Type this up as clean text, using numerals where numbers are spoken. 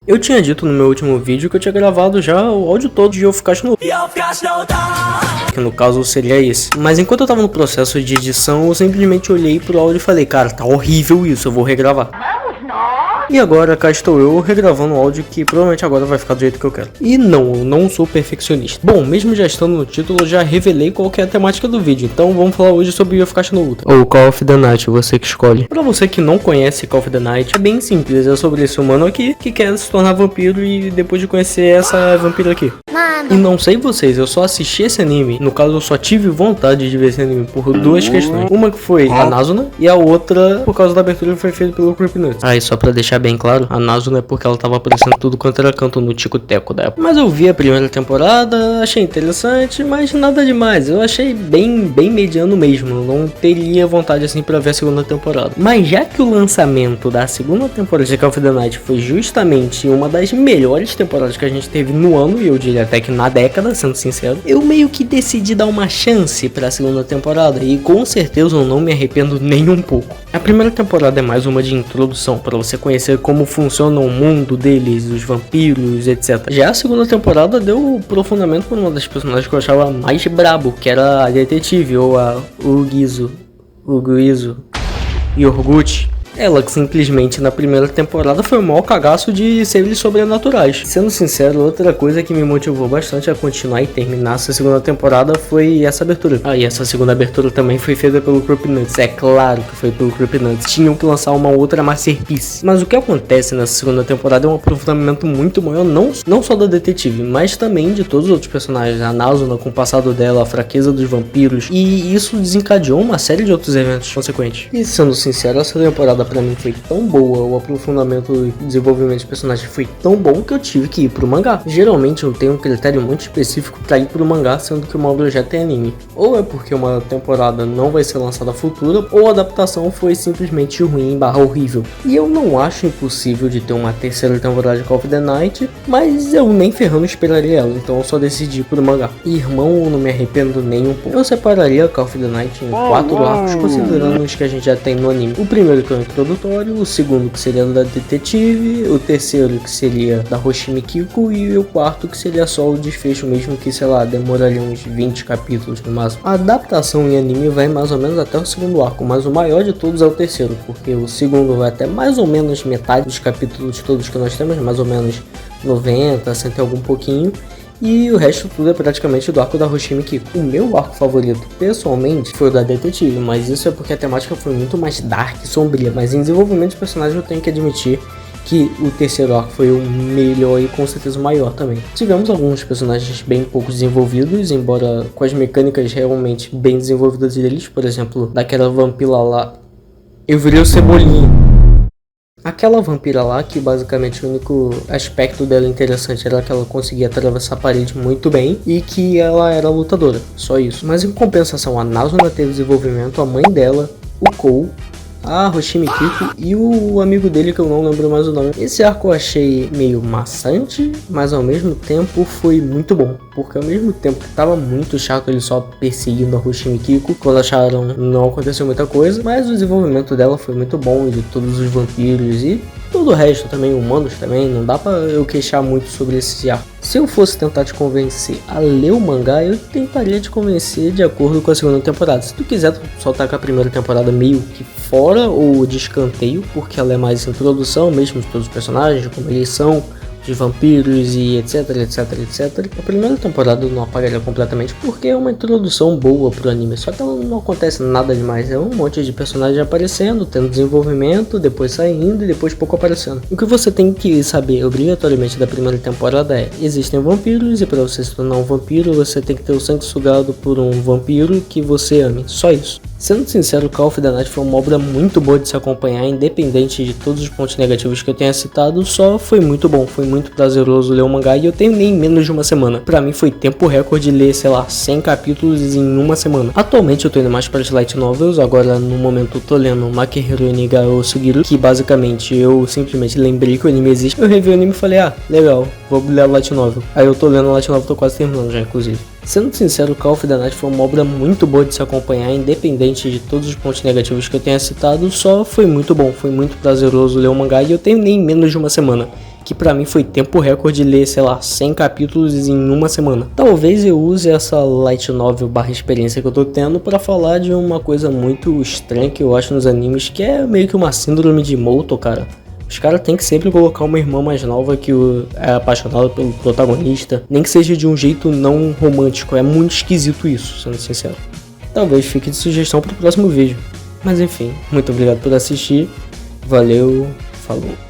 Eu tinha dito no meu último vídeo que eu tinha gravado já o áudio todo de Yofukashi no que no caso seria esse. Mas enquanto eu tava no processo de edição, eu simplesmente olhei pro áudio e falei, cara, tá horrível isso, eu vou regravar. E agora cá estou eu regravando um áudio que provavelmente agora vai ficar do jeito que eu quero. E não, eu não sou perfeccionista. Bom, mesmo já estando no título, eu já revelei qual que é a temática do vídeo. Então vamos falar hoje sobre Yofukashi no Ultra, ou Call of the Night, você que escolhe. Pra você que não conhece Call of the Night, é bem simples. É sobre esse humano aqui que quer se tornar vampiro e depois de conhecer essa vampira aqui. E não sei vocês, eu só assisti esse anime. No caso, eu só tive vontade de ver esse anime por duas questões. Uma que foi a Nazuna e a outra por causa da abertura que foi feita pelo Creepnuts. E só pra deixar bem claro, a Nazuna é porque ela tava aparecendo tudo quanto era canto no tico-teco da época. Mas eu vi a primeira temporada, achei interessante, mas nada demais. Eu achei bem mediano mesmo. Eu não teria vontade assim pra ver a segunda temporada. Mas já que o lançamento da segunda temporada de Call of the Night foi justamente uma das melhores temporadas que a gente teve no ano, e eu diria até que na década, sendo sincero, eu meio que decidi dar uma chance pra segunda temporada e com certeza eu não me arrependo nem um pouco. A primeira temporada é mais uma de introdução para você conhecer como funciona o mundo deles, os vampiros, etc. Já a segunda temporada deu aprofundamento por uma das personagens que eu achava mais brabo, que era a detetive ou a Uguizo, Yorguchi. Ela que simplesmente na primeira temporada foi o maior cagaço de seres sobrenaturais. Sendo sincero, outra coisa que me motivou bastante a continuar e terminar essa segunda temporada foi essa abertura. E essa segunda abertura também foi feita pelo Creepnuts. É claro que foi pelo Creepnuts. Tinham que lançar uma outra masterpiece. Mas o que acontece nessa segunda temporada é um aprofundamento muito maior, não só da detetive, mas também de todos os outros personagens. A Nazuna com o passado dela, a fraqueza dos vampiros. E isso desencadeou uma série de outros eventos consequentes. E sendo sincero, essa temporada pra mim foi tão boa, o aprofundamento e desenvolvimento de personagens foi tão bom que eu tive que ir pro mangá. Geralmente eu tenho um critério muito específico pra ir pro mangá, sendo que uma obra já tem anime. Ou é porque uma temporada não vai ser lançada futura, ou a adaptação foi simplesmente ruim / horrível. E eu não acho impossível de ter uma terceira temporada de Call of the Night, mas eu nem ferrando esperaria ela, então eu só decidi ir pro mangá. E irmão, eu não me arrependo nem um pouco. Eu separaria Call of the Night em 4 arcos, considerando os que a gente já tem no anime. O primeiro que é o introdutório, o segundo que seria da detetive, o terceiro que seria da Hoshimi Kiko e o quarto que seria só o desfecho mesmo, que sei lá, demoraria uns 20 capítulos no máximo. A adaptação em anime vai mais ou menos até o segundo arco, mas o maior de todos é o terceiro, porque o segundo vai até mais ou menos metade dos capítulos todos que nós temos, mais ou menos 90, 100 e algum pouquinho. E o resto tudo é praticamente do arco da Hoshimi Kiko. O meu arco favorito, pessoalmente, foi o da detetive, mas isso é porque a temática foi muito mais dark e sombria. Mas em desenvolvimento de personagens eu tenho que admitir que o terceiro arco foi o melhor e com certeza o maior também. Tivemos alguns personagens bem pouco desenvolvidos, embora com as mecânicas realmente bem desenvolvidas deles. Por exemplo, daquela vampira lá, eu virei o Cebolinha. Aquela vampira lá, que basicamente o único aspecto dela interessante era que ela conseguia atravessar a parede muito bem e que ela era lutadora, só isso. Mas em compensação, a Nazuna teve desenvolvimento, a mãe dela, o Kou, a Hoshimi Kiko e o amigo dele que eu não lembro mais o nome. Esse arco eu achei meio maçante, mas ao mesmo tempo foi muito bom, porque ao mesmo tempo que tava muito chato ele só perseguindo a Hoshimi Kiko, quando acharam não aconteceu muita coisa, mas o desenvolvimento dela foi muito bom, de todos os vampiros e todo o resto também, humanos também, não dá pra eu queixar muito sobre esse arco. Se eu fosse tentar te convencer a ler o mangá, eu tentaria te convencer de acordo com a segunda temporada. Se tu quiser só tacar a primeira temporada meio que fora ou de escanteio, porque ela é mais introdução mesmo de todos os personagens, como eles são, de vampiros e etc, a primeira temporada eu não apagaria completamente porque é uma introdução boa pro anime, só que não acontece nada demais, é um monte de personagens aparecendo, tendo desenvolvimento, depois saindo e depois pouco aparecendo. O que você tem que saber obrigatoriamente da primeira temporada é: existem vampiros e para você se tornar um vampiro você tem que ter o sangue sugado por um vampiro que você ame, só isso. Sendo sincero, Call of the Night foi uma obra muito boa de se acompanhar, independente de todos os pontos negativos que eu tenha citado, só foi muito bom, foi muito prazeroso ler o mangá e eu terminei em menos de uma semana. Pra mim foi tempo recorde ler, sei lá, 100 capítulos em uma semana. Atualmente eu tô indo mais para as light novels, agora no momento eu tô lendo Makihiro Nigao Sugiru, que basicamente eu simplesmente lembrei que o anime existe, eu revi o anime e falei, ah, legal, vou ler a light novel. Aí eu tô lendo a light novel, tô quase terminando já, inclusive. Sendo sincero, Call of the Night foi uma obra muito boa de se acompanhar, independente de todos os pontos negativos que eu tenha citado, só foi muito bom, foi muito prazeroso ler o mangá e eu terminei em menos de uma semana, que pra mim foi tempo recorde de ler, sei lá, 100 capítulos em uma semana. Talvez eu use essa light novel barra experiência que eu tô tendo pra falar de uma coisa muito estranha que eu acho nos animes, que é meio que uma síndrome de Imoto, cara. Os caras têm que sempre colocar uma irmã mais nova que é apaixonada pelo protagonista, nem que seja de um jeito não romântico, é muito esquisito isso, sendo sincero. Talvez fique de sugestão pro próximo vídeo. Mas enfim, muito obrigado por assistir, valeu, falou.